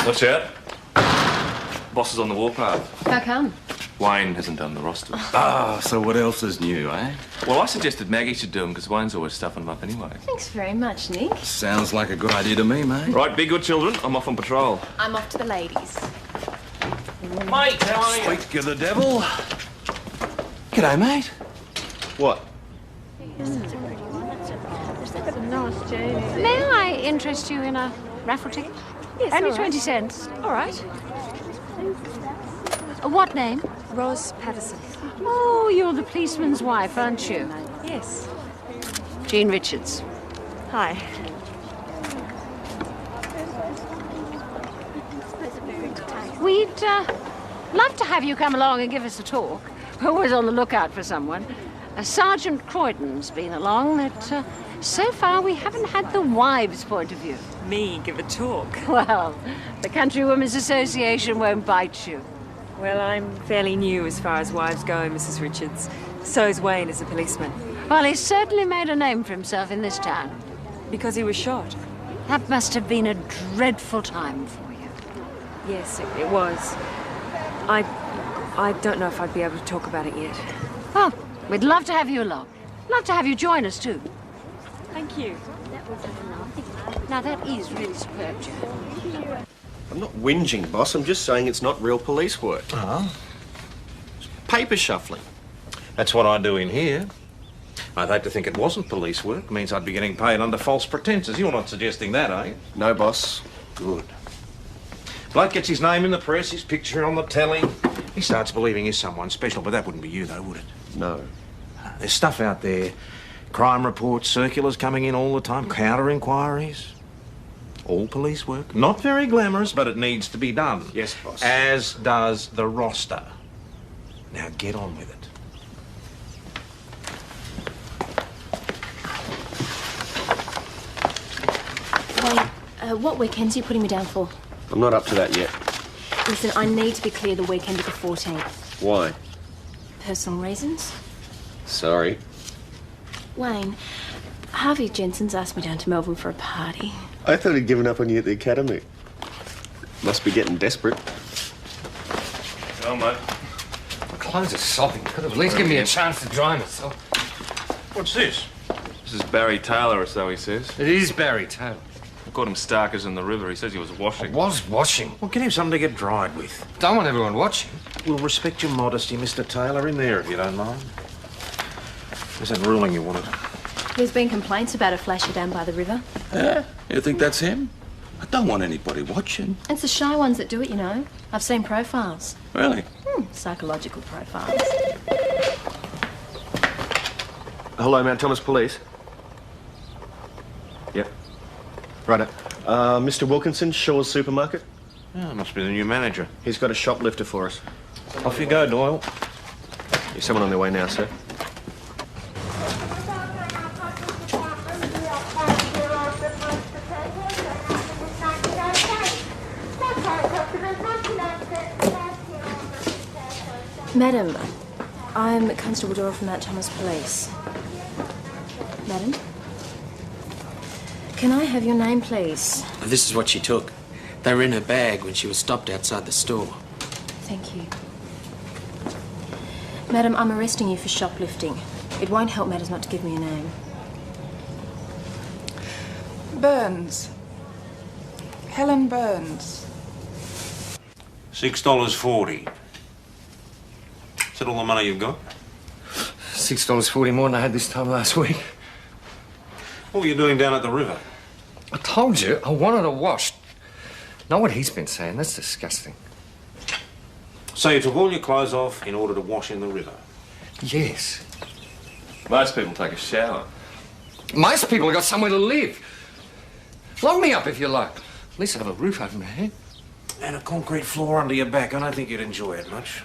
Watch out. Boss is on the warpath. How come? Wayne hasn't done the roster. Ah, so what else is new, eh? Well, I suggested Maggie should do them because Wayne's always stuffing them up anyway. Thanks very much, Nick. Sounds like a good idea to me, mate. Right, be good children. I'm off on patrol. I'm off to the ladies. Mate, how are you? Speak of the devil. G'day, mate. What? May I interest you in a raffle ticket? Yes, Only all right. 20 cents. All right. What name? Ros Patterson. Oh, you're the policeman's wife, aren't you? Yes. Jean Richards. Hi. We'd love to have you come along and give us a talk. We're always on the lookout for someone. Sergeant Croydon's been along, but so far we haven't had the wives' point of view. Me give a talk. Well, the Country Women's Association won't bite you. Well, I'm fairly new as far as wives go, Mrs. Richards. So's Wayne as a policeman. Well, he's certainly made a name for himself in this town. Because he was shot. That must have been a dreadful time for you. Yes, it was. I don't know if I'd be able to talk about it yet. Well, we'd love to have you along. Love to have you join us, too. Thank you. Now, that is really superb, Joe. I'm not whinging, boss. I'm just saying it's not real police work. Oh? Paper shuffling. That's what I do in here. I'd hate to think it wasn't police work. It means I'd be getting paid under false pretenses. You're not suggesting that, are you? No, boss. Good. Bloke gets his name in the press, his picture on the telly. He starts believing he's someone special, but that wouldn't be you, though, would it? No. There's stuff out there. Crime reports, circulars coming in all the time, counter-inquiries. All police work. Not very glamorous, but it needs to be done. Yes, boss. As does the roster. Now get on with it. Wayne, what weekends are you putting me down for? I'm not up to that yet. Listen, I need to be clear the weekend of the 14th. Why? Personal reasons? Sorry. Wayne, Harvey Jensen's asked me down to Melbourne for a party. I thought he'd given up on you at the academy. Must be getting desperate. Well, mate. My clothes are sopping. Could have at least given me a chance to dry myself. What's this? This is Barry Taylor, or so he says. It is Barry Taylor. I caught him starkers in the river. He says he was I washing. was washing. Well, get him something to get dried with. Don't want everyone watching. We'll respect your modesty, Mr. Taylor, in there, if you don't mind. There's that ruling you wanted. There's been complaints about a flasher down by the river. Yeah? You think that's him? I don't want anybody watching. It's the shy ones that do it, you know. I've seen profiles. Really? Psychological profiles. Hello, Mount Thomas Police. Yep. Righto. Mr. Wilkinson, Shaw's Supermarket. Oh, must be the new manager. He's got a shoplifter for us. Off you go, Doyle. There's someone on their way now, sir. Madam, I'm Constable Doyle from Mount Thomas Police. Madam? Can I have your name, please? This is what she took. They were in her bag when she was stopped outside the store. Thank you. Madam, I'm arresting you for shoplifting. It won't help matters not to give me a name. Burns. Helen Burns. $6.40. Is that all the money you've got? $6.40 more than I had this time last week. What were you doing down at the river? I told you, I wanted to wash. Know what he's been saying? That's disgusting. So you took all your clothes off in order to wash in the river? Yes. Most people take a shower. Most people have got somewhere to live. Lock me up if you like. At least I have a roof over my head. And a concrete floor under your back. I don't think you'd enjoy it much.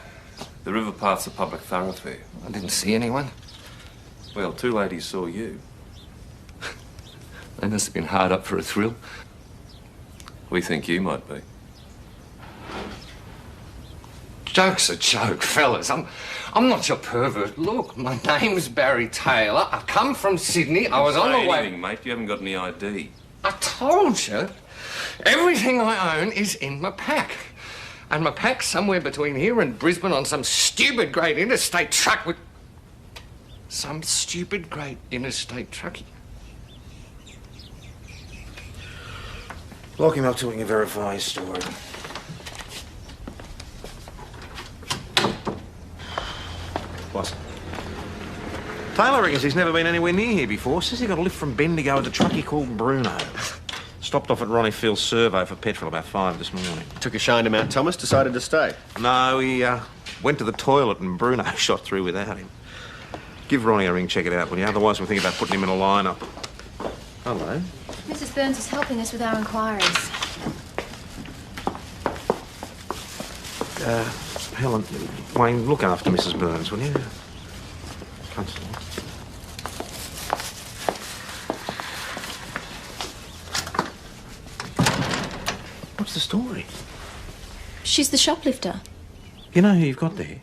The river path's a public thoroughfare. I didn't see anyone. Well, two ladies saw you. They must have been hard up for a thrill. We think you might be. Joke's a joke, fellas. I'm not your pervert. Look, my name's Barry Taylor. I come from Sydney. I was on the way. Anything, mate. You haven't got any ID. I told you. Everything I own is in my pack. And my pack's somewhere between here and Brisbane on some stupid great interstate truck with... Some stupid great interstate truckie. Lock him up till we can verify his story. What? Taylor reckons he's never been anywhere near here before. Says he got a lift from Bendigo with a truckie called Bruno. Stopped off at Ronnie Field's servo for petrol about 5 this morning. Took a shine to Mount Thomas, decided to stay. No, he went to the toilet and Bruno shot through without him. Give Ronnie a ring, check it out, will you? Otherwise we'll think about putting him in a lineup. Hello. Mrs. Burns is helping us with our inquiries. Helen, Wayne, look after Mrs. Burns, will you? Constable. What's the story? She's the shoplifter. You know who you've got there?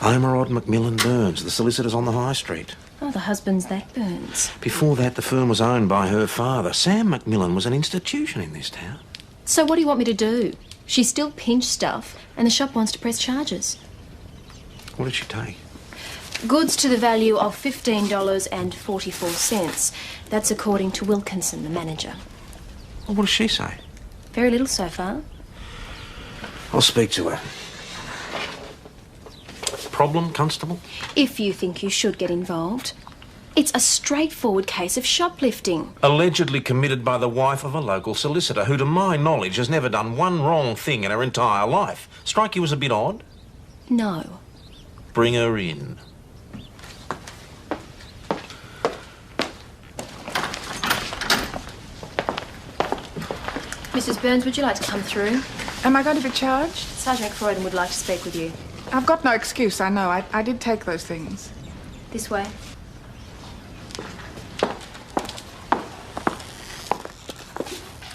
Omerod Macmillan Burns, the solicitors on the high street. Oh, the husband's that Burns. Before that, the firm was owned by her father. Sam Macmillan was an institution in this town. So what do you want me to do? She's still pinched stuff, and the shop wants to press charges. What did she take? Goods to the value of $15.44. That's according to Wilkinson, the manager. Well, what does she say? Very little so far. I'll speak to her. Problem, Constable? If you think you should get involved. It's a straightforward case of shoplifting. Allegedly committed by the wife of a local solicitor who, to my knowledge, has never done one wrong thing in her entire life. Strike you as a bit odd? No. Bring her in. Mrs. Burns, would you like to come through? Am I going to be charged? Sergeant Croydon would like to speak with you. I've got no excuse, I know. I did take those things. This way.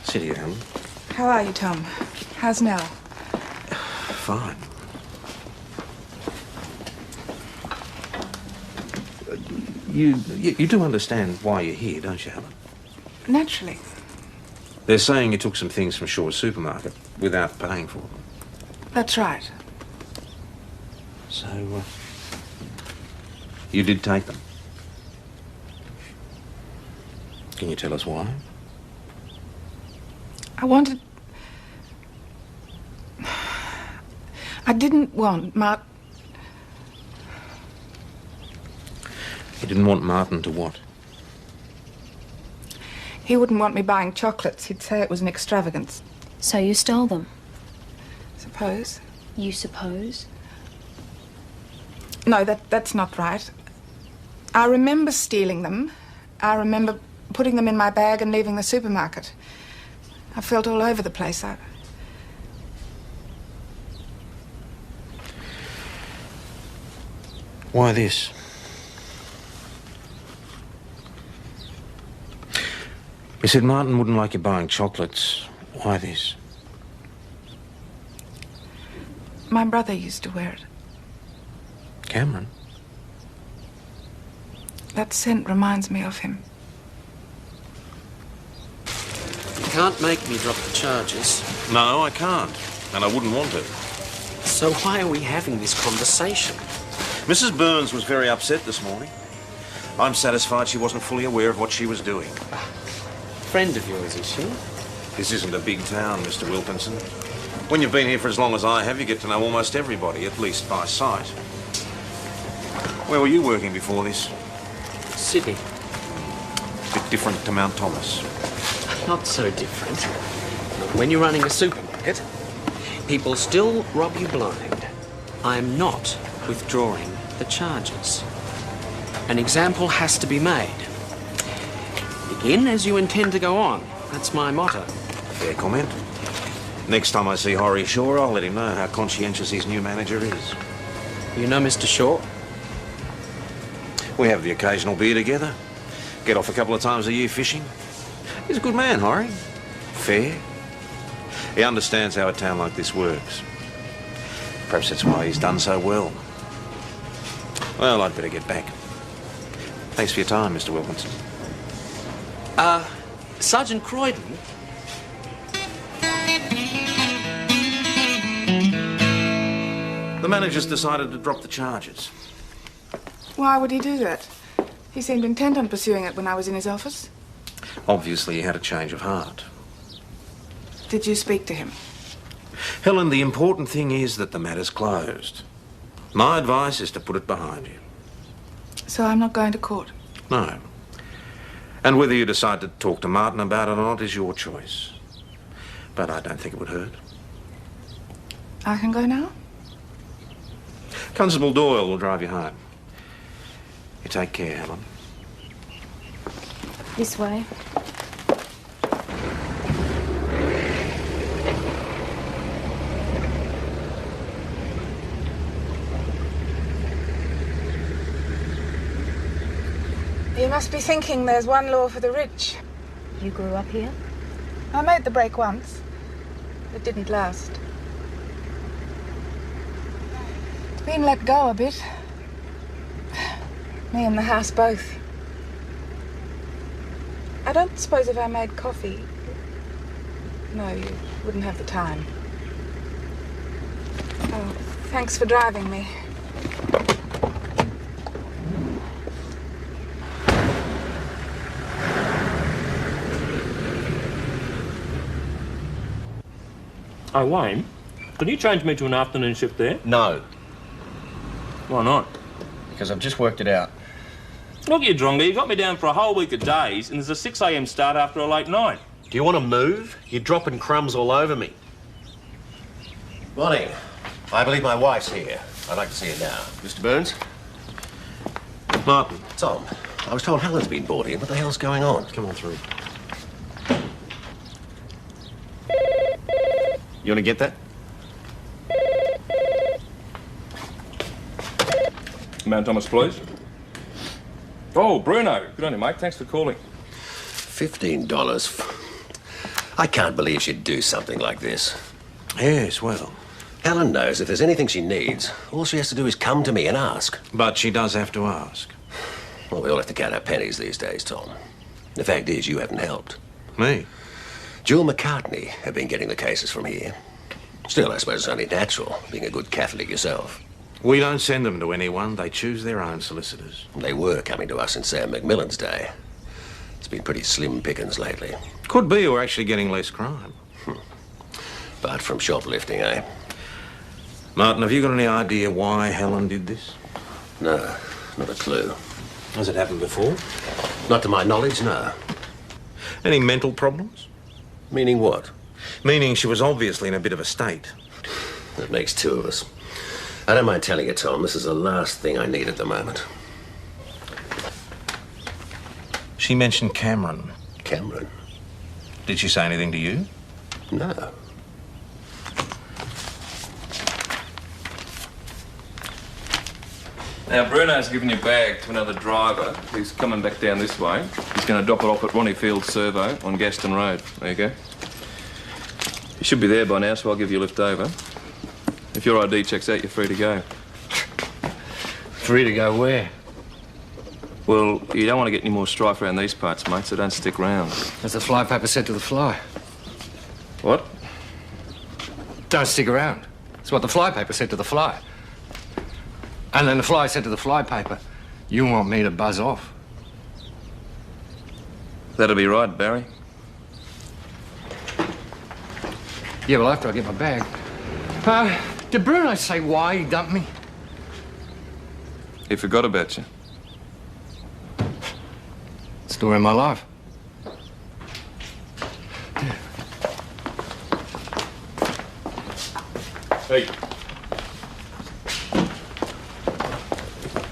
Sit here, Helen. How are you, Tom? How's Nell? Fine. You do understand why you're here, don't you, Helen? Naturally. They're saying you took some things from Shaw's supermarket without paying for them. That's right. So, you did take them. Can you tell us why? I didn't want You didn't want Martin to what? He wouldn't want me buying chocolates. He'd say it was an extravagance. So you stole them? Suppose. You suppose? No, that's not right. I remember stealing them. I remember putting them in my bag and leaving the supermarket. I felt all over the place. Why this? You said Martin wouldn't like you buying chocolates. Why this? My brother used to wear it. Cameron? That scent reminds me of him. You can't make me drop the charges. No, I can't. And I wouldn't want to. So why are we having this conversation? Mrs. Burns was very upset this morning. I'm satisfied she wasn't fully aware of what she was doing. Friend of yours, is she? This isn't a big town, Mr. Wilkinson. When you've been here for as long as I have, you get to know almost everybody, at least by sight. Where were you working before this? Sydney. Bit different to Mount Thomas. Not so different. When you're running a supermarket, people still rob you blind. I am not withdrawing the charges. An example has to be made. Begin as you intend to go on. That's my motto. Fair comment. Next time I see Horry Shaw, I'll let him know how conscientious his new manager is. You know Mr. Shaw? We have the occasional beer together. Get off a couple of times a year fishing. He's a good man, Horry. Fair. He understands how a town like this works. Perhaps that's why he's done so well. Well, I'd better get back. Thanks for your time, Mr. Wilkinson. Sergeant Croydon, The manager's decided to drop the charges. Why would he do that? He seemed intent on pursuing it when I was in his office. Obviously, he had a change of heart. Did you speak to him? Helen, the important thing is that the matter's closed. My advice is to put it behind you. So I'm not going to court? No. And whether you decide to talk to Martin about it or not is your choice. But I don't think it would hurt. I can go now? Constable Doyle will drive you home. You take care, Helen. This way. You must be thinking there's one law for the rich. You grew up here? I made the break once. It didn't last. Been let go a bit. Me and the house both. I don't suppose if I made coffee... No, you wouldn't have the time. Oh, thanks for driving me. Oh, Wayne, can you change me to an afternoon shift there? No, Why not? because I've just worked it out. Look here, Dronga, you got me down for a whole week of days and there's a 6 a.m. start after a late night. Do you want to move? You're dropping crumbs all over me. Morning. I believe my wife's here. I'd like to see her now. Mr. Burns? Martin. Tom, I was told Helen's been brought in. What the hell's going on? Come on through. You want to get that? Mount Thomas, please. Oh, Bruno. Good on you, mate. Thanks for calling. $15. I can't believe she'd do something like this. Yes, well. Helen knows if there's anything she needs, all she has to do is come to me and ask. But she does have to ask. Well, we all have to count our pennies these days, Tom. The fact is, you haven't helped. Me? Jewel McCartney have been getting the cases from here. Still, I suppose it's only natural, being a good Catholic yourself. We don't send them to anyone. They choose their own solicitors. They were coming to us in Sam McMillan's day. It's been pretty slim pickings lately. Could be we're actually getting less crime. But from shoplifting, eh? Martin, have you got any idea why Helen did this? No, not a clue. Has it happened before? Not to my knowledge, no. Any mental problems? Meaning what? Meaning she was obviously in a bit of a state. That makes two of us. I don't mind telling you, Tom, this is the last thing I need at the moment. She mentioned Cameron. Cameron? Did she say anything to you? No. Now, Bruno's given your bag to another driver. He's coming back down this way. He's going to drop it off at Ronnie Field's servo on Gaston Road. There you go. You should be there by now, so I'll give you a lift over. If your ID checks out, you're free to go. Free to go where? Well, you don't want to get any more strife around these parts, mate, so don't stick round. As the flypaper said to the fly. What? Don't stick around. That's what the flypaper said to the fly. And then the fly said to the flypaper, you want me to buzz off. That'll be right, Barry. Yeah, well, after I get my bag. Did Bruno say why he dumped me? He forgot about you. Story of my life. Hey.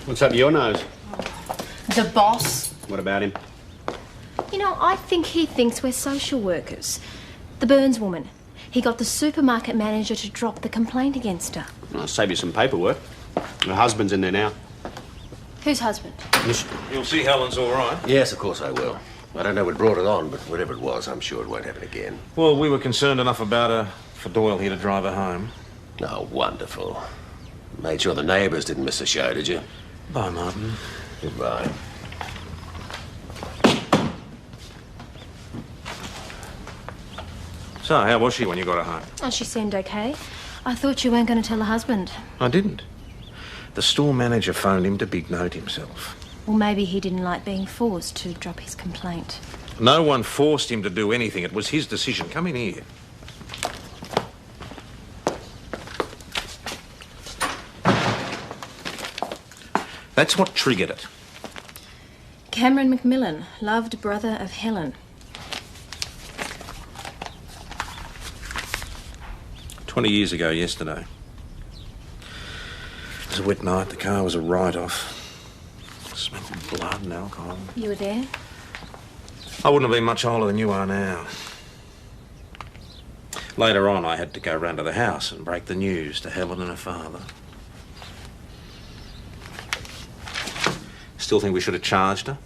What's up your nose? The boss. What about him? You know, I think he thinks we're social workers. The Burns woman. He got the supermarket manager to drop the complaint against her. I'll save you some paperwork. Her husband's in there now. Whose husband? You'll see Helen's all right. Yes, of course I will. I don't know what brought it on, but whatever it was, I'm sure it won't happen again. Well, we were concerned enough about her for Doyle here to drive her home. Oh, wonderful. Made sure the neighbours didn't miss the show, did you? Bye, Martin. Goodbye. So, how was she when you got her home? Oh, she seemed okay. I thought you weren't going to tell the husband. I didn't. The store manager phoned him to big note himself. Well, maybe he didn't like being forced to drop his complaint. No one forced him to do anything. It was his decision. Come in here. That's what triggered it. Cameron Macmillan, loved brother of Helen. 20 years ago yesterday. It was a wet night. The car was a write-off. Smelled of blood and alcohol. You were there? I wouldn't have been much older than you are now. Later on, I had to go round to the house and break the news to Helen and her father. Still think we should have charged her?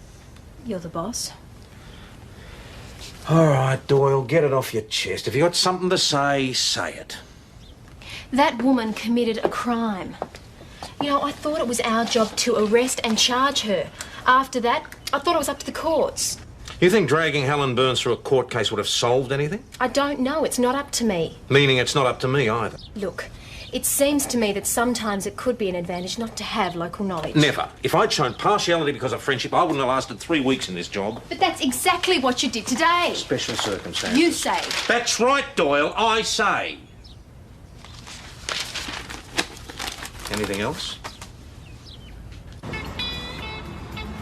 You're the boss. All right, Doyle, get it off your chest. If you got something to say, say it. That woman committed a crime. You know, I thought it was our job to arrest and charge her. After that, I thought it was up to the courts. You think dragging Helen Burns through a court case would have solved anything? I don't know. It's not up to me. Meaning it's not up to me either. Look, it seems to me that sometimes it could be an advantage not to have local knowledge. Never. If I'd shown partiality because of friendship, I wouldn't have lasted 3 weeks in this job. But that's exactly what you did today. Special circumstances. You say. That's right, Doyle. I say. Anything else?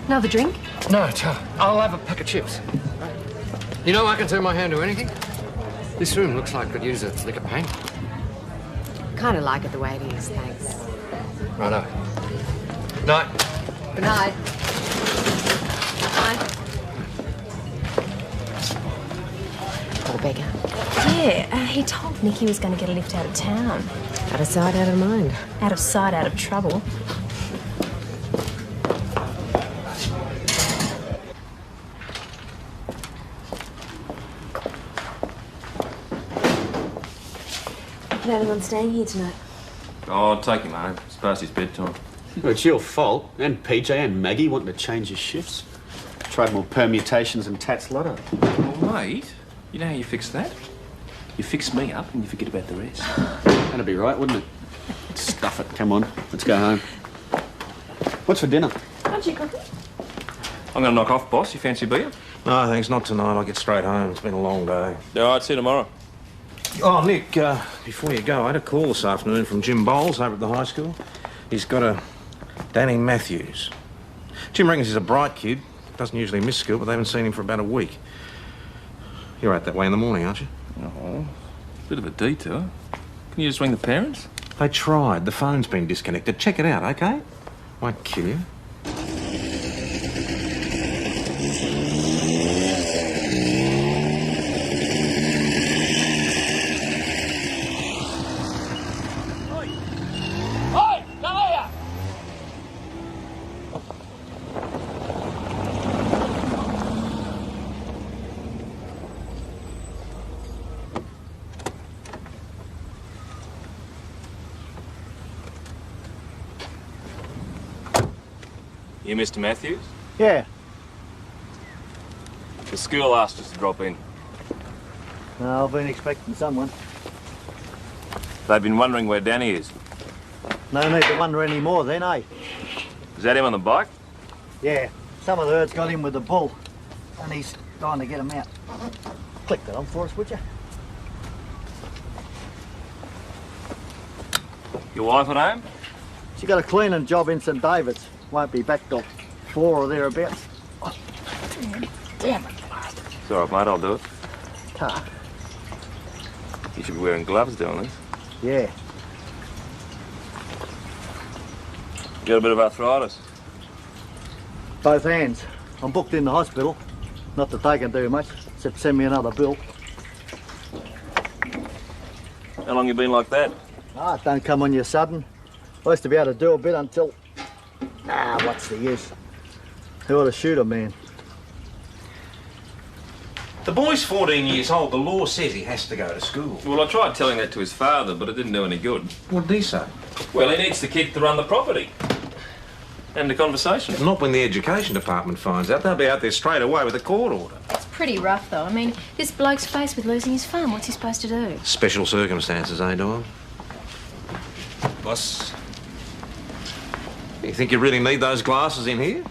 Another drink? No, I'll have a pack of chips. You know I can turn my hand to anything. This room looks like it could use a lick of paint. Kind of like it the way it is, thanks. Righto. Night. Good night. Night. Poor beggar. Yeah, he told Nick he was going to get a lift out of town. Out of sight, out of mind. Out of sight, out of trouble. Is anyone staying here tonight? Oh, I'll take him home. It's past his bedtime. Well, it's your fault. And PJ and Maggie wanting to change his shifts. Tried more permutations and Tat's lotto. Well, mate, you know how you fix that? You fix me up and you forget about the rest. That'd be right, wouldn't it? Stuff it. Come on, let's go home. What's for dinner? Aren't you cooking? I'm going to knock off, boss. You fancy a beer? No, thanks. Not tonight. I'll get straight home. It's been a long day. All right, see you tomorrow. Oh, Nick, before you go, I had a call this afternoon from Jim Bowles over at the high school. He's got a Danny Matthews. Jim reckons he's a bright kid. Doesn't usually miss school, but they haven't seen him for about a week. You're out that way in the morning, aren't you? Oh, bit of a detour. Can you just ring the parents? They tried. The phone's been disconnected. Check it out, OK? Won't kill you. You Mr. Matthews? Yeah. The school asked us to drop in. No, I've been expecting someone. They've been wondering where Danny is. No need to wonder any more then, eh? Is that him on the bike? Yeah. Some of the herds got him with the bull, and he's trying to get him out. Click that on for us, would you? Your wife at home? She got a cleaning job in St David's. Won't be back till 4 or thereabouts. Oh, damn it. It's all right, mate. I'll do it. Ta. You should be wearing gloves doing this. Yeah. You got a bit of arthritis? Both hands. I'm booked in the hospital. Not that they can do much, except send me another bill. How long you been like that? Ah, it don't come on you sudden. I used to be able to do a bit until... Ah, what's the use? Who ought to shoot a man? The boy's 14 years old. The law says he has to go to school. Well, I tried telling that to his father, but it didn't do any good. What did he say? Well, he needs the kid to run the property. End the conversation. Not when the education department finds out. They'll be out there straight away with a court order. It's pretty rough, though. I mean, this bloke's faced with losing his farm. What's he supposed to do? Special circumstances, eh, Doyle? boss. You think you really need those glasses in here?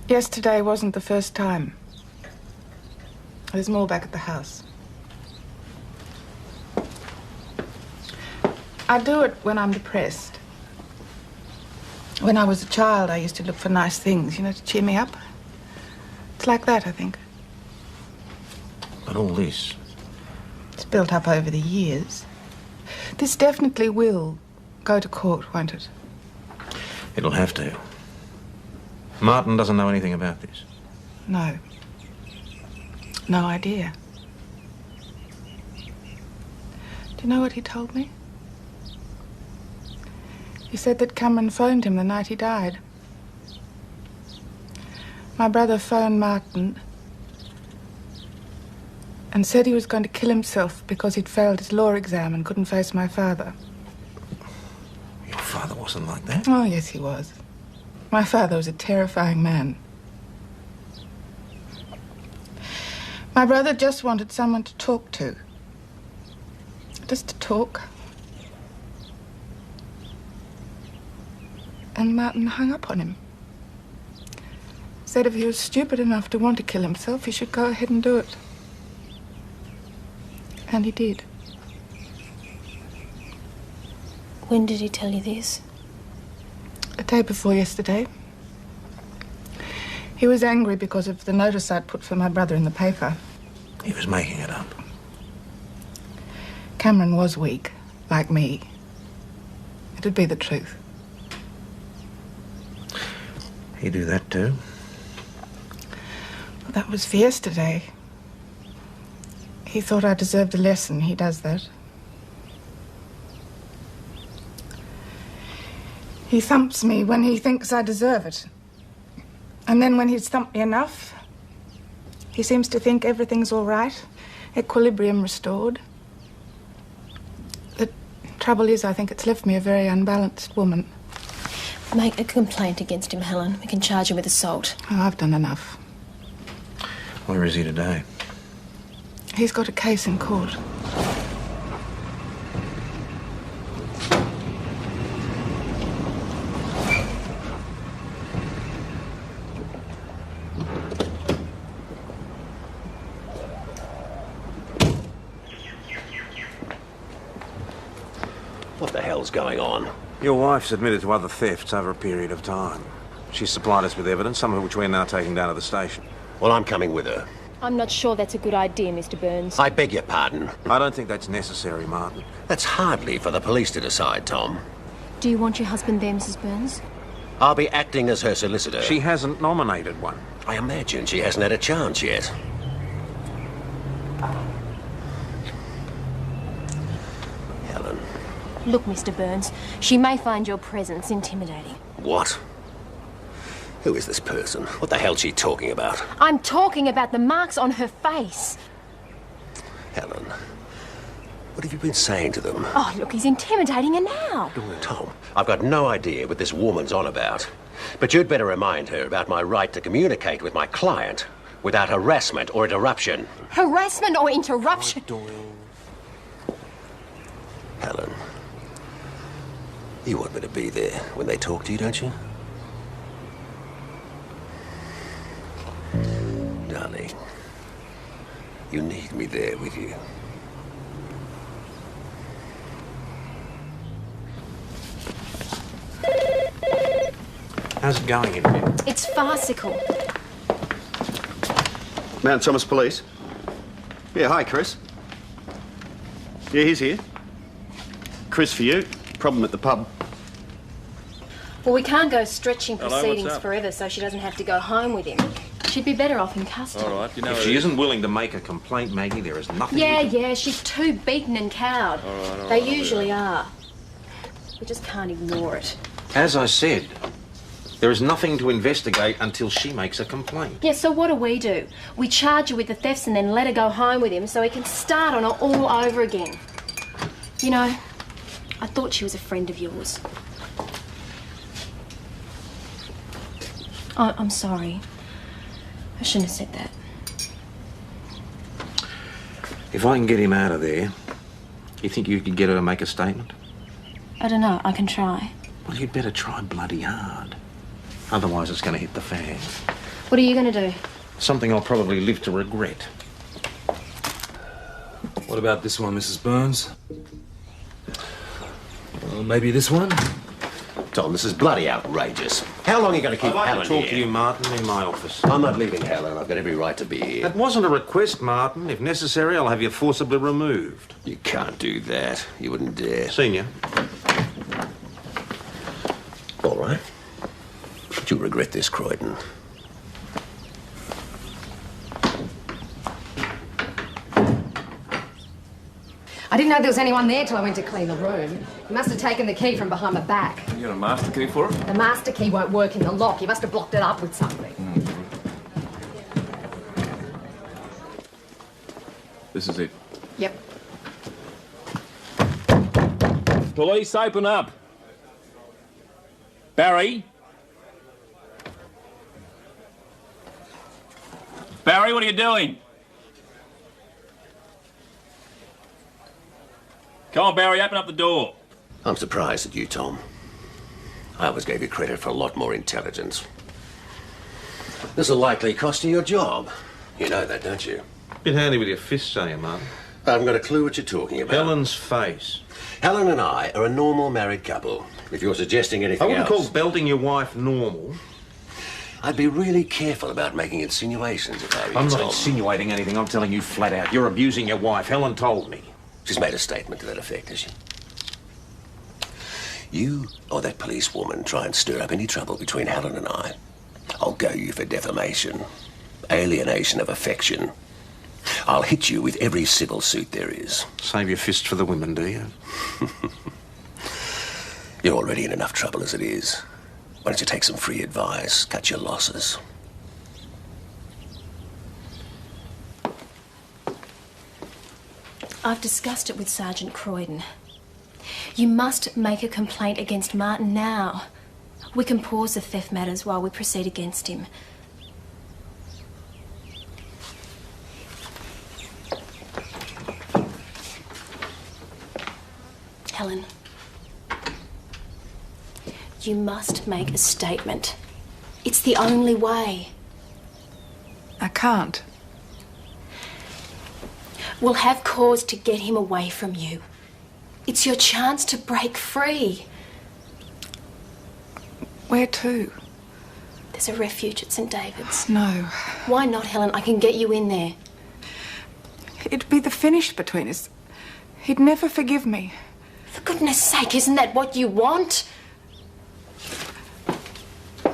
Yesterday wasn't the first time. There's more back at the house. I do it when I'm depressed. When I was a child, I used to look for nice things, you know, to cheer me up. It's like that, I think. But all this... It's built up over the years. This definitely will go to court, won't it? It'll have to. Martin doesn't know anything about this. No. No idea. Do you know what he told me? He said that Cameron phoned him the night he died. My brother phoned Martin and said he was going to kill himself because he'd failed his law exam and couldn't face my father. Your father wasn't like that? Oh, yes, he was. My father was a terrifying man. My brother just wanted someone to talk to. Just to talk. And Martin hung up on him. Said if he was stupid enough to want to kill himself, he should go ahead and do it. And he did. When did he tell you this? The day before yesterday. He was angry because of the notice I'd put for my brother in the paper. He was making it up. Cameron was weak, like me. It'd be the truth. He do that too? Well, that was for yesterday. He thought I deserved a lesson. He does that. He thumps me when he thinks I deserve it. And then when he's thumped me enough, he seems to think everything's all right, equilibrium restored. The trouble is, I think it's left me a very unbalanced woman. Make a complaint against him, Helen. We can charge him with assault. Oh, I've done enough. Where is he today? He's got a case in court. What the hell's going on? Your wife's admitted to other thefts over a period of time. She's supplied us with evidence, some of which we're now taking down to the station. Well, I'm coming with her. I'm not sure that's a good idea, Mr. Burns. I beg your pardon. I don't think that's necessary, Martin. That's hardly for the police to decide, Tom. Do you want your husband there, Mrs. Burns? I'll be acting as her solicitor. She hasn't nominated one. I imagine she hasn't had a chance yet. Helen. Look, Mr. Burns, she may find your presence intimidating. What? Who is this person? What the hell's she talking about? I'm talking about the marks on her face. Helen, what have you been saying to them? Oh, look, he's intimidating her now. Tom, I've got no idea what this woman's on about. But you'd better remind her about my right to communicate with my client without harassment or interruption. Harassment or interruption? Helen, you want me to be there when they talk to you, don't you? Darling, you need me there with you. How's it going in here? It's farcical. Mount Thomas Police. Yeah, hi, Chris. Yeah, he's here. Chris for you. Problem at the pub. Well, we can't go stretching Hello, proceedings what's up? forever so she doesn't have to go home with him. She'd be better off in custody. All right, you know If it she is. isn't willing to make a complaint, Maggie, there is nothing Yeah, we can... yeah, she's too beaten and cowed. all They right, usually are. We just can't ignore it. As I said, there is nothing to investigate until she makes a complaint. Yeah, so what do? We charge her with the thefts and then let her go home with him so he can start on it all over again. You know, I thought she was a friend of yours. Oh, I'm sorry. I shouldn't have said that. If I can get him out of there, you think you could get her to make a statement? I don't know. I can try. Well, you'd better try bloody hard. Otherwise, it's going to hit the fan. What are you going to do? Something I'll probably live to regret. What about this one, Mrs. Burns? Maybe this one? Tom, this is bloody outrageous. How long are you going to keep I'd like Helen to talk here? to you, Martin, in my office. I'm not leaving Helen. I've got every right to be here. That wasn't a request, Martin. If necessary, I'll have you forcibly removed. You can't do that. You wouldn't dare. Senior. All right. But you'll regret this, Croydon. I didn't know there was anyone there till I went to clean the room. You must have taken the key from behind my back. You got a master key for it? The master key won't work in the lock. You must have blocked it up with something. This is it. Yep. Police, open up. Barry? Barry, what are you doing? Come on, Barry, open up the door. I'm surprised at you, Tom. I always gave you credit for a lot more intelligence. This will likely cost you your job. You know that, don't you? Bit handy with your fists, are you, Martin? I haven't got a clue what you're talking about. Helen's face. Helen and I are a normal married couple. If you're suggesting anything I wouldn't else... call belting your wife normal. I'd be really careful about making insinuations if I were you, I'm not Tom. insinuating anything. I'm telling you flat out. You're abusing your wife. Helen told me. She's made a statement to that effect, has she? You or that policewoman try and stir up any trouble between Helen and I, I'll go you for defamation, alienation of affection. I'll hit you with every civil suit there is. Save your fist for the women, do you? You're already in enough trouble as it is. Why don't you take some free advice, cut your losses? I've discussed it with Sergeant Croydon. You must make a complaint against Martin now. We can pause the theft matters while we proceed against him. Helen, you must make a statement. It's the only way. I can't. We'll have cause to get him away from you. It's your chance to break free. Where to? There's a refuge at St. David's. No. Why not, Helen? I can get you in there. It'd be the finish between us. He'd never forgive me. For goodness sake, isn't that what you want?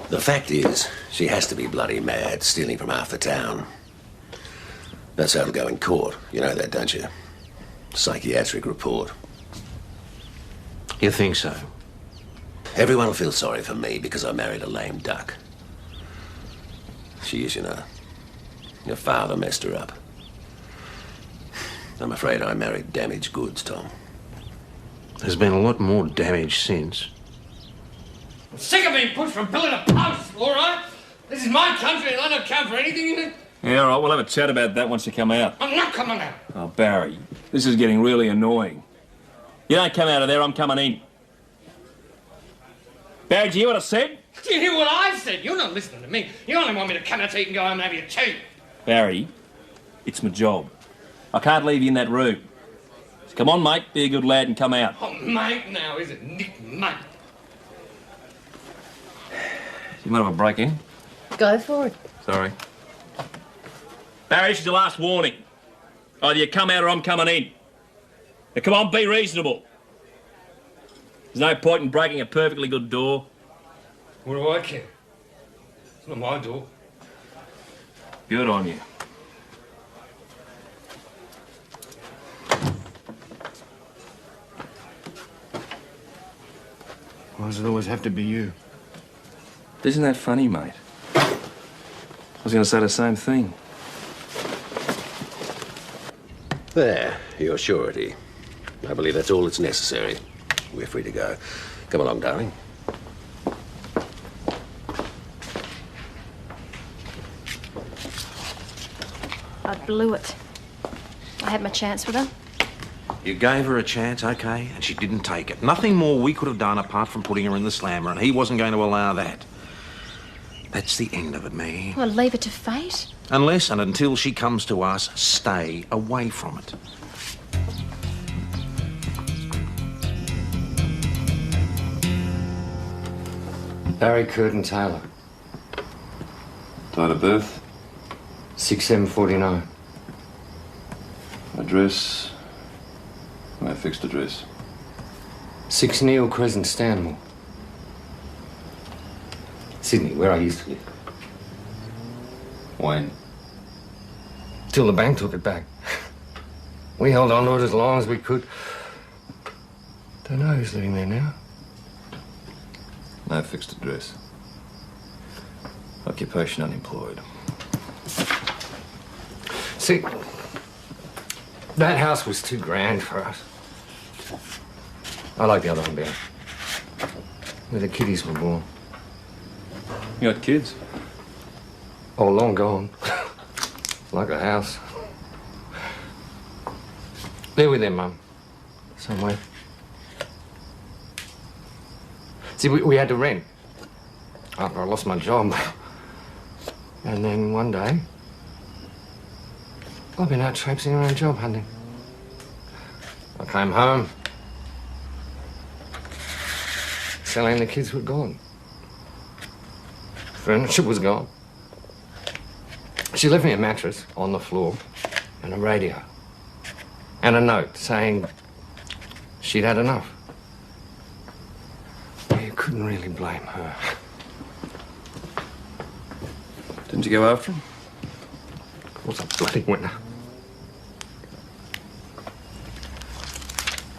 The fact is, she has to be bloody mad, stealing from half the town. That's how it'll go in court. You know that, don't you? Psychiatric report. You think so? Everyone will feel sorry for me because I married a lame duck. She is, you know. Your father messed her up. I'm afraid I married damaged goods, Tom. There's been a lot more damage since. I'm sick of being pushed from pillar to post, all right? This is my country and I don't count for anything in it. Yeah, all right, we'll have a chat about that once you come out. I'm not coming out. Oh, Barry, this is getting really annoying. You don't come out of there, I'm coming in. Barry, do you hear what I said? Do you hear what I said? You're not listening to me. You only want me to come out so you can go home and have your tea. Barry, it's my job. I can't leave you in that room. So come on, mate, be a good lad and come out. Oh, mate now, is it? Nick, mate. You might have a break in. Go for it. Sorry. Barry, this is your last warning. Either you come out or I'm coming in. Now, come on, be reasonable. There's no point in breaking a perfectly good door. What do I care? It's not my door. Good on you. Why does it always have to be you? Isn't that funny, mate? I was going to say the same thing. There, your surety. I believe that's all that's necessary. We're free to go. Come along, darling. I blew it. I had my chance with her. You gave her a chance, okay, and she didn't take it. Nothing more we could have done apart from putting her in the slammer, and he wasn't going to allow that. That's the end of it, Maggie. Well, leave it to fate. Unless and until she comes to us, stay away from it. Barry Curtin Taylor. Date of birth? 6/7/49. Address? No fixed address. 6 Neil Crescent, Stanmore. Sydney, where I used to live. When? Till the bank took it back. We held on to it as long as we could. Don't know who's living there now. No fixed address. Occupation unemployed. See, that house was too grand for us. I like the other one better. Where the kiddies were born. You got kids? Oh, long gone. Like a house. They're with their mum. Somewhere. See, we had to rent. After I lost my job. And then one day, I've been out traipsing around job hunting. I came home. Sally and the kids were gone. Furniture was gone. She left me a mattress on the floor and a radio. And a note saying she'd had enough. You couldn't really blame her. Didn't you go after him? It was a bloody winner.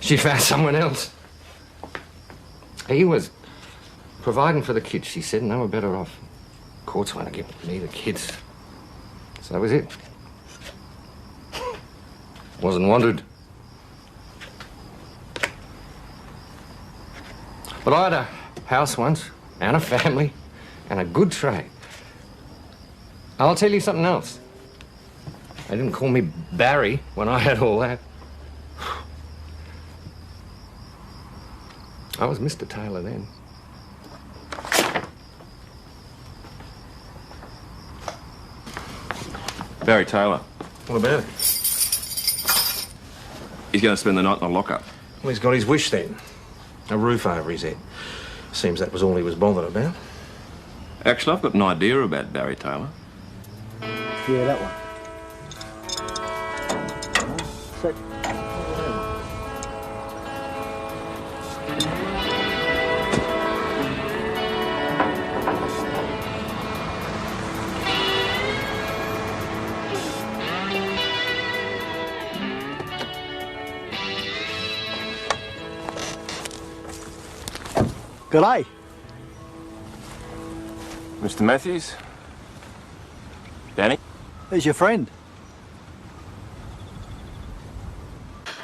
She found someone else. He was providing for the kids, she said, and they were better off. Courts won't give me the kids. So that was it. Wasn't wanted. But I had a house once, and a family, and a good trade. I'll tell you something else. They didn't call me Barry when I had all that. I was Mr. Taylor then. Barry Taylor. What about it? He's going to spend the night in the lockup. Well, he's got his wish then. A roof over his head. Seems that was all he was bothered about. Actually, I've got an idea about Barry Taylor. Yeah, that one. So, G'day. Mr. Matthews? Danny? Who's your friend?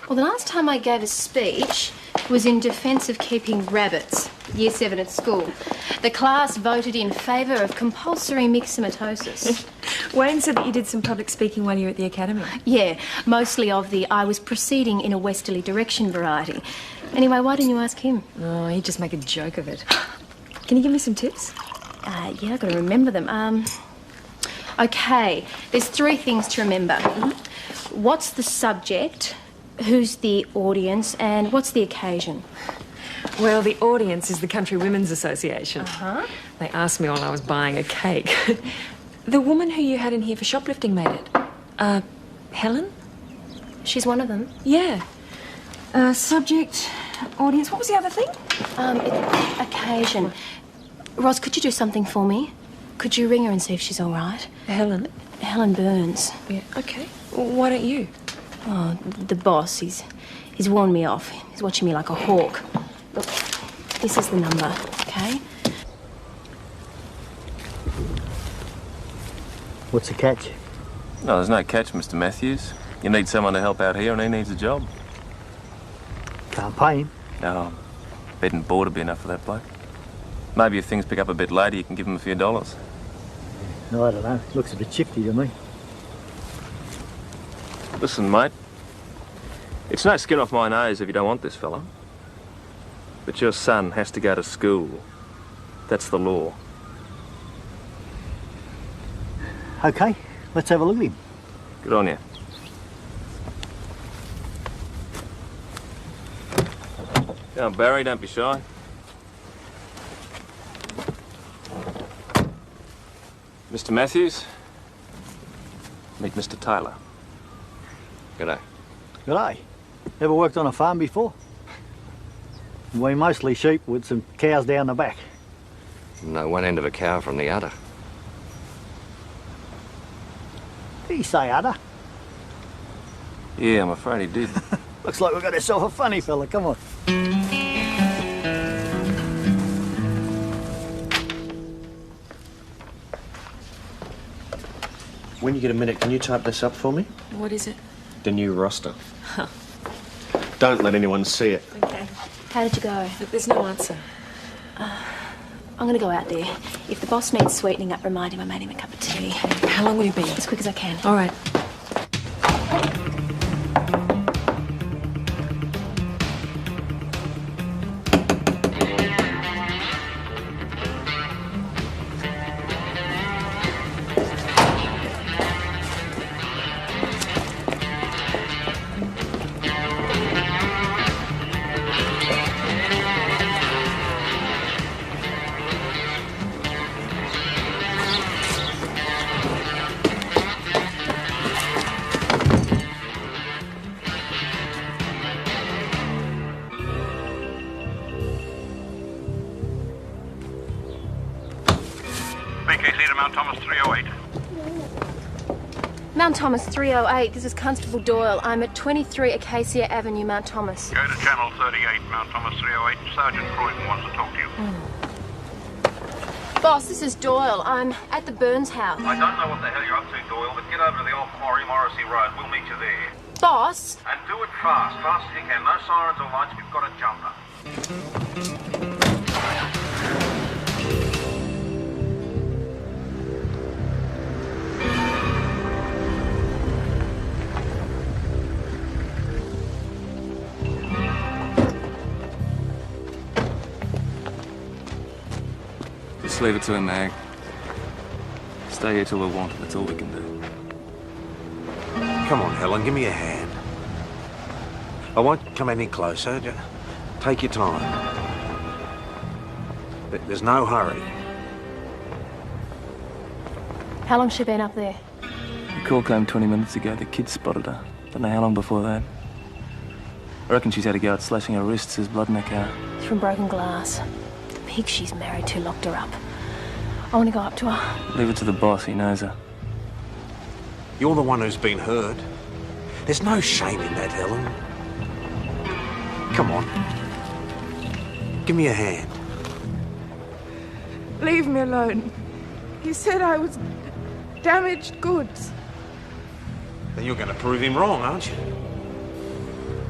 Well, the last time I gave a speech was in defence of keeping rabbits, Year 7 at school. The class voted in favour of compulsory myxomatosis. Wayne said that you did some public speaking while you were at the academy. Yeah, mostly of the I was proceeding in a westerly direction variety. Anyway, why didn't you ask him? Oh, he'd just make a joke of it. Can you give me some tips? Yeah, I've got to remember them. Okay, there's 3 things to remember. What's the subject? Who's the audience? And what's the occasion? Well, the audience is the Country Women's Association. Uh-huh. They asked me while I was buying a cake. The woman who you had in here for shoplifting made it. Helen? She's one of them. Yeah. Subject, audience, what was the other thing? Occasion. Roz, could you do something for me? Could you ring her and see if she's all right? Helen? Helen Burns. Yeah, okay. Why don't you? Oh, the boss, he's warned me off. He's watching me like a hawk. Look, this is the number, okay? What's the catch? No, there's no catch, Mr. Matthews. You need someone to help out here, and he needs a job. Can't pay him. No, bed and board would be enough for that bloke. Maybe if things pick up a bit later, you can give him a few dollars. No, I don't know. Looks a bit shifty to me. Listen, mate, It's no skin off my nose if you don't want this fella. But your son has to go to school. That's the law. OK, let's have a look at him. Good on you. Go on, Barry, don't be shy. Mr. Matthews, meet Mr. Taylor. G'day. G'day. Ever worked on a farm before? We mostly sheep with some cows down the back. No one end of a cow from the other. Did he say udder? Yeah, I'm afraid he did. Looks like we've got ourselves a funny fella. Come on. When you get a minute, can you type this up for me? What is it? The new roster. Huh. Don't let anyone see it. Okay. How did you go? Look, there's no answer. I'm going to go out there. If the boss needs sweetening up, remind him I made him a cup of tea. How long will you be? As quick as I can. All right. BKC to Mount Thomas 308. Mount Thomas 308, this is Constable Doyle. I'm at 23 Acacia Avenue, Mount Thomas. Go to Channel 38, Mount Thomas 308. Sergeant Croydon wants to talk to you. Boss, this is Doyle. I'm at the Burns house. I don't know what the hell you're up to, Doyle, but get over to the old quarry, Morrissey Road. We'll meet you there. Boss? And do it fast, fast as you can. No sirens or lights, we've got a jumper. Just leave it to him, Mag. Stay here till we're wanted. That's all we can do. Come on, Helen, give me a hand. I won't come any closer. Just take your time. There's no hurry. How long's she been up there? The call came 20 minutes ago. The kid spotted her. Don't know how long before that. I reckon she's had a go at slashing her wrists. There's blood in her car. It's from broken glass. The pig she's married to locked her up. I want to go up to her. Leave it to the boss. He knows her. You're the one who's been hurt. There's no shame in that, Helen. Come on. Give me a hand. Leave me alone. He said I was damaged goods. Then you're going to prove him wrong, aren't you?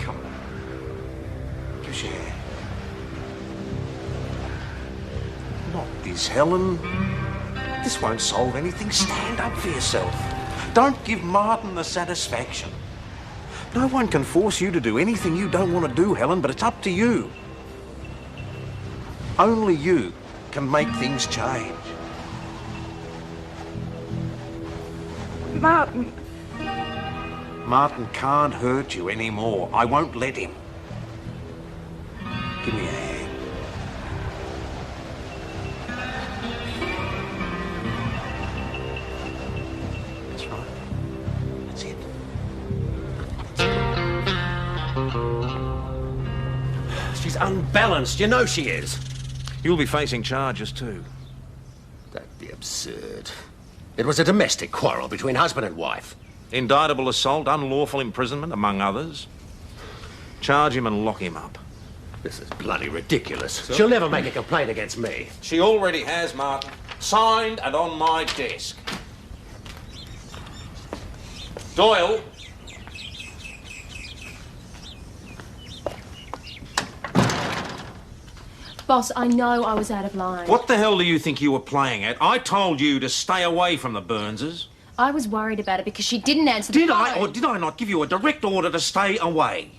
Come on. Give us your hand. Not this, Helen. This won't solve anything. Stand up for yourself. Don't give Martin the satisfaction. No one can force you to do anything you don't want to do, Helen, but it's up to you. Only you can make things change. Martin. Martin can't hurt you anymore. I won't let him. Give me a hand. That's right. That's it. She's unbalanced. You know she is. You'll be facing charges too. That'd be absurd. It was a domestic quarrel between husband and wife. Indictable assault, unlawful imprisonment, among others. Charge him and lock him up. This is bloody ridiculous. She'll never make a complaint against me. She already has, Martin. Signed and on my desk. Doyle. Boss, I know I was out of line. What the hell do you think you were playing at? I told you to stay away from the Burnses. I was worried about it because she didn't answer the phone. Did I or did I not give you a direct order to stay away?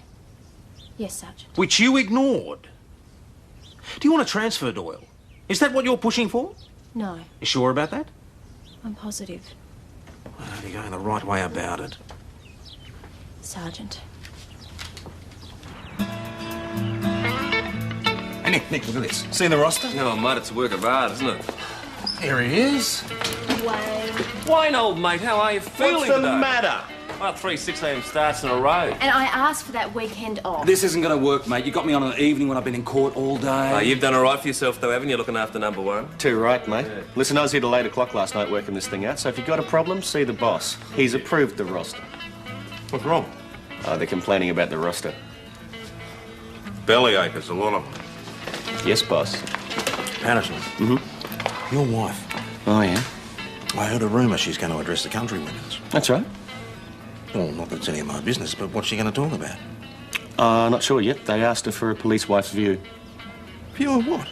Yes, Sergeant. Which you ignored. Do you want to transfer, Doyle? Is that what you're pushing for? No, You sure about that? I'm positive. Well, you're going the right way about it. Sergeant. Hey, Nick, look at this. See the roster? Oh, mate, it's a work of art, isn't it? Here he is. Wayne. Wayne, old mate, how are you feeling What's the today? matter? Well, 3 6 a.m. starts in a row. And I asked for that weekend off. This isn't going to work, mate. You got me on an evening when I've been in court all day. You've done all right for yourself, though, haven't you, looking after number one? Too right, mate. Listen, I was here till 8 o'clock last night working this thing out, so if you've got a problem, see the boss. He's approved the roster. What's wrong? Oh, they're complaining about the roster. Bellyachers, a lot of them. Yes, boss. Patterson. Mm-hmm. Your wife. Oh, yeah? I heard a rumour she's going to address the country winners. That's right. Well, not that it's any of my business, but what's she going to talk about? Not sure yet. They asked her for a police wife's view. View of what?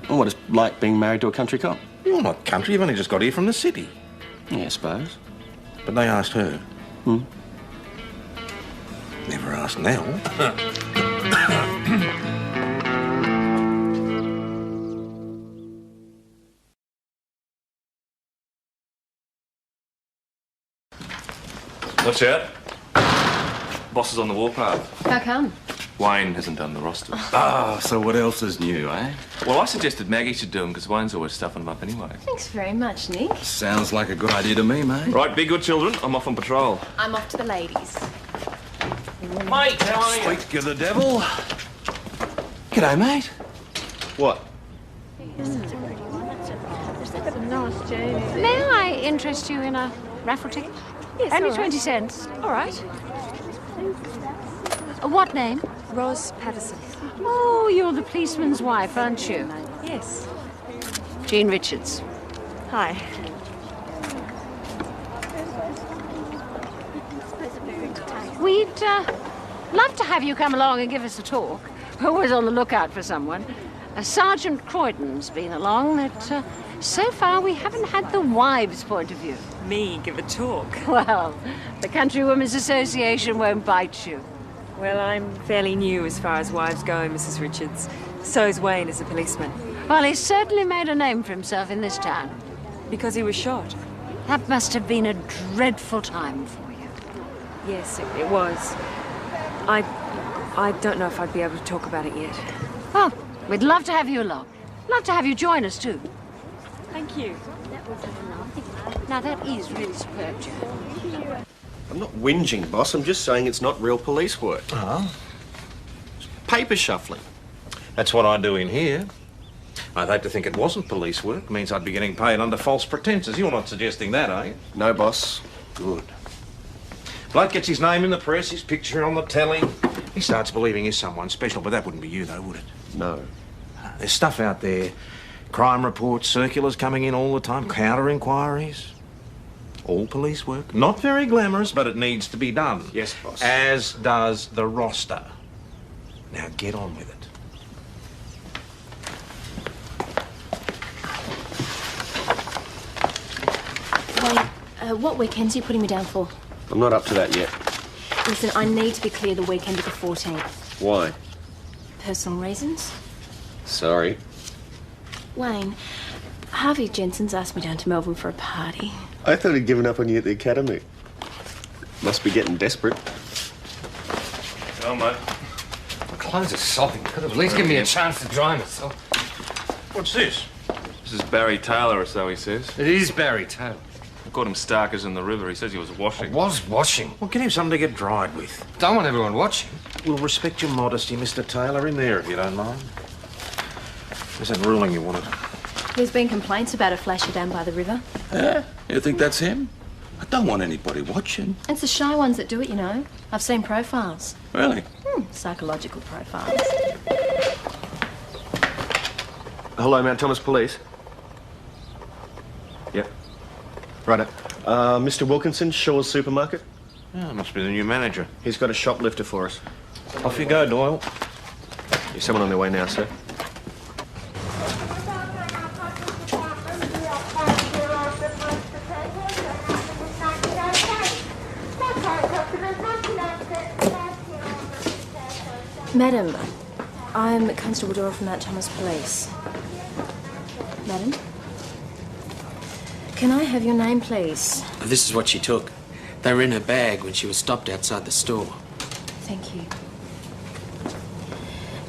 Well, what it's like being married to a country cop. You're not country. You've only just got here from the city. Yeah, I suppose. But they asked her. Hmm. Never asked Nell. Watch out. Boss is on the warpath. How come? Wayne hasn't done the roster. Ah, so what else is new, eh? Well, I suggested Maggie should do him because Wayne's always stuffing them up anyway. Thanks very much, Nick. Sounds like a good idea to me, mate. Right, be good children. I'm off on patrol. I'm off to the ladies. Mate, how are you? Speak of the devil. G'day, mate. What? May I interest you in a raffle ticket? Yes, Only all right. 20 cents. All right. What name? Rose Patterson. Oh, you're the policeman's wife, aren't you? Yes. Jean Richards. Hi. We'd love to have you come along and give us a talk. We're always on the lookout for someone. Sergeant Croydon's been along, but so far we haven't had the wives' point of view. Me give a talk. Well, the Country Women's Association won't bite you. Well, I'm fairly new as far as wives go, Mrs. Richards. So's Wayne as a policeman. Well, he's certainly made a name for himself in this town. Because he was shot. That must have been a dreadful time for you. Yes, it was. I don't know if I'd be able to talk about it yet. Well, we'd love to have you along. Love to have you join us, too. Thank you. Now, that is really superb, Joe. I'm not whinging, boss. I'm just saying it's not real police work. Oh? Paper shuffling. That's what I do in here. I'd hate to think it wasn't police work. It means I'd be getting paid under false pretences. You're not suggesting that, are you? No, boss. Good. Bloke gets his name in the press, his picture on the telly. He starts believing he's someone special, but that wouldn't be you, though, would it? No. There's stuff out there. Crime reports, circulars coming in all the time, counter-inquiries. All police work. Not very glamorous, but it needs to be done. Yes, boss. As does the roster. Now get on with it. Wayne, what weekends are you putting me down for? I'm not up to that yet. Listen, I need to be clear the weekend of the 14th. Why? Personal reasons. Sorry. Wayne, Harvey Jensen's asked me down to Melbourne for a party. I thought he'd given up on you at the academy. Must be getting desperate. Oh, mate. My clothes are sopping. Could have at least given me a chance to dry myself. What's this? This is Barry Taylor, or so he says. It is Barry Taylor. I caught him starkers in the river. He says he was washing. I was washing. Well, get him something to get dried with. Don't want everyone watching. We'll respect your modesty, Mr. Taylor, in there, if you don't mind. There's that ruling you wanted. There's been complaints about a flasher down by the river. Yeah? You think that's him? I don't want anybody watching. It's the shy ones that do it, you know. I've seen profiles. Really? Psychological profiles. Hello, Mount Thomas Police. Yep. Righto. Mr. Wilkinson, Shaw's Supermarket. Oh, must be the new manager. He's got a shoplifter for us. Off you go, Doyle. There's someone on their way now, sir. Madam, I'm Constable Dora from Mount Thomas Police. Madam? Can I have your name, please? This is what she took. They were in her bag when she was stopped outside the store. Thank you.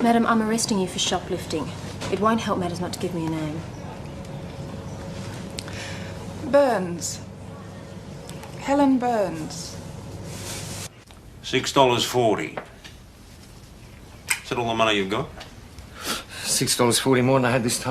Madam, I'm arresting you for shoplifting. It won't help matters not to give me a name. Burns. Helen Burns. $6.40. Is that all the money you've got? $6.40 more than I had this time.